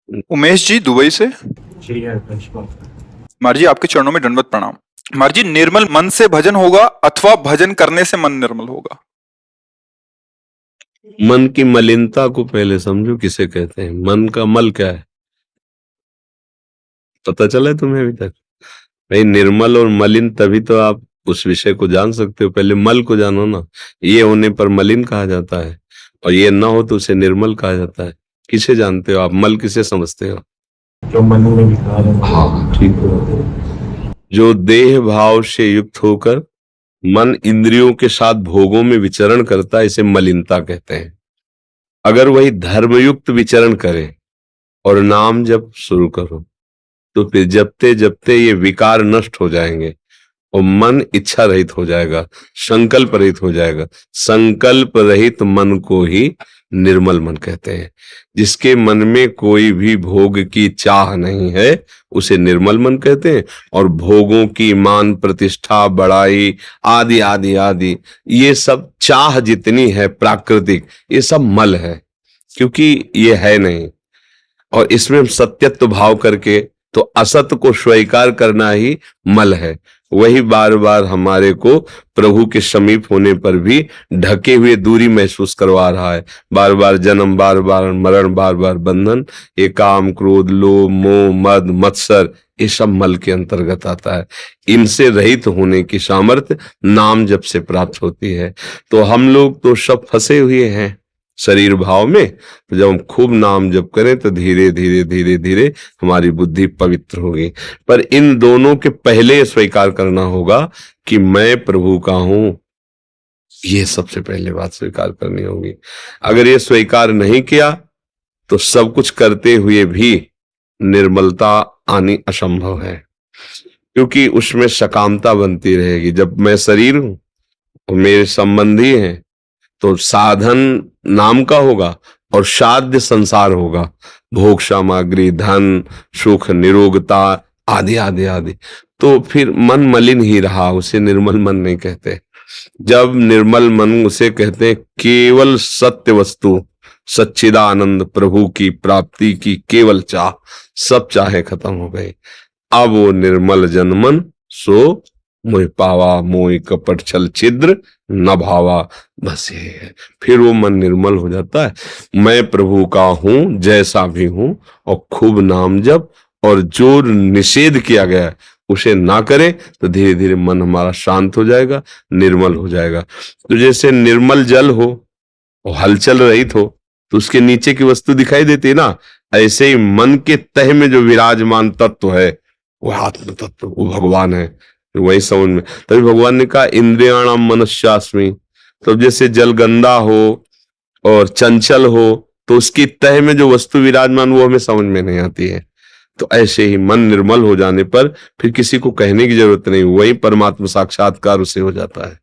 Umesh ji Dubai से। जी है। कुमार जी आपके चरणों में दंडवत प्रणाम। कुमार जी, निर्मल मन से भजन होगा अथवा भजन करने से मन निर्मल होगा? मन की मलिनता को पहले समझो किसे कहते हैं। मन का मल क्या है, पता चला है तुम्हें अभी तक? भाई निर्मल और मलिन तभी तो आप उस विषय को जान सकते हो। पहले मल को जानो ना। ये होने पर मलिन कहा जाता है और ये ना हो तो उसे निर्मल कहा जाता है। किसे जानते हो आप? मल किसे समझते हो? जो मन में विकार है। हाँ ठीक है। जो देह भाव से युक्त होकर मन इंद्रियों के साथ भोगों में विचरण करता है, इसे मलिनता कहते हैं। अगर वही धर्मयुक्त विचरण करे और नाम जप शुरू करो तो फिर जपते जपते ये विकार नष्ट हो जाएंगे और मन इच्छा रहित हो जाएगा, संकल्प रहित हो जाएगा। संकल्प रहित मन को ही निर्मल मन कहते हैं। जिसके मन में कोई भी भोग की चाह नहीं है उसे निर्मल मन कहते हैं। और भोगों की मान प्रतिष्ठा बड़ाई आदि आदि आदि ये सब चाह जितनी है प्राकृतिक, ये सब मल है, क्योंकि ये है नहीं। और इसमें हम सत्यत्व भाव करके तो असत्य को स्वीकार करना ही मल है। वही बार बार हमारे को प्रभु के समीप होने पर भी ढके हुए दूरी महसूस करवा रहा है। बार बार जन्म, बार बार मरण, बार बार बंधन। ये काम, क्रोध, लोभ, मोह, मद, मत्सर, ये सब मल के अंतर्गत आता है। इनसे रहित होने की सामर्थ्य नाम जप से प्राप्त होती है। तो हम लोग तो सब फंसे हुए हैं शरीर भाव में। तो जब हम खूब नाम जप करें तो धीरे धीरे धीरे धीरे हमारी बुद्धि पवित्र होगी। पर इन दोनों के पहले स्वीकार करना होगा कि मैं प्रभु का हूं। ये सबसे पहले बात स्वीकार करनी होगी। अगर ये स्वीकार नहीं किया तो सब कुछ करते हुए भी निर्मलता आनी असंभव है, क्योंकि उसमें सकामता बनती रहेगी। जब मैं शरीर हूं और मेरे संबंधी हैं तो साधन नाम का होगा और साध्य संसार होगा। भोग सामग्री, धन, सुख, निरोगता आदि आदि आदि। तो फिर मन मलिन ही रहा, उसे निर्मल मन नहीं कहते। जब निर्मल मन उसे कहते हैं केवल सत्य वस्तु, सच्चिदानंद प्रभु की प्राप्ति की केवल चाह, सब चाहे खत्म हो गए। अब वो निर्मल जनमन सो मोह पावा, मोह कपट छल छिद्र न भावा। बस ये है, फिर वो मन निर्मल हो जाता है। मैं प्रभु का हूं जैसा भी हूं, और खूब नाम जप, और जो निषेध किया गया है उसे ना करें तो धीरे धीरे मन हमारा शांत हो जाएगा, निर्मल हो जाएगा। तो जैसे निर्मल जल हो और हलचल रहित हो तो उसके नीचे की वस्तु दिखाई देती है ना, ऐसे ही मन के तह में जो विराजमान तत्व है वो आत्म तत्व, वो भगवान है। वही समझ में, तभी भगवान ने कहा इंद्रियाणाम मनस्यास्मि। तो जैसे जल गंदा हो और चंचल हो तो उसकी तह में जो वस्तु विराजमान वो हमें समझ में नहीं आती है। तो ऐसे ही मन निर्मल हो जाने पर फिर किसी को कहने की जरूरत नहीं, वही परमात्मा साक्षात्कार उसे हो जाता है।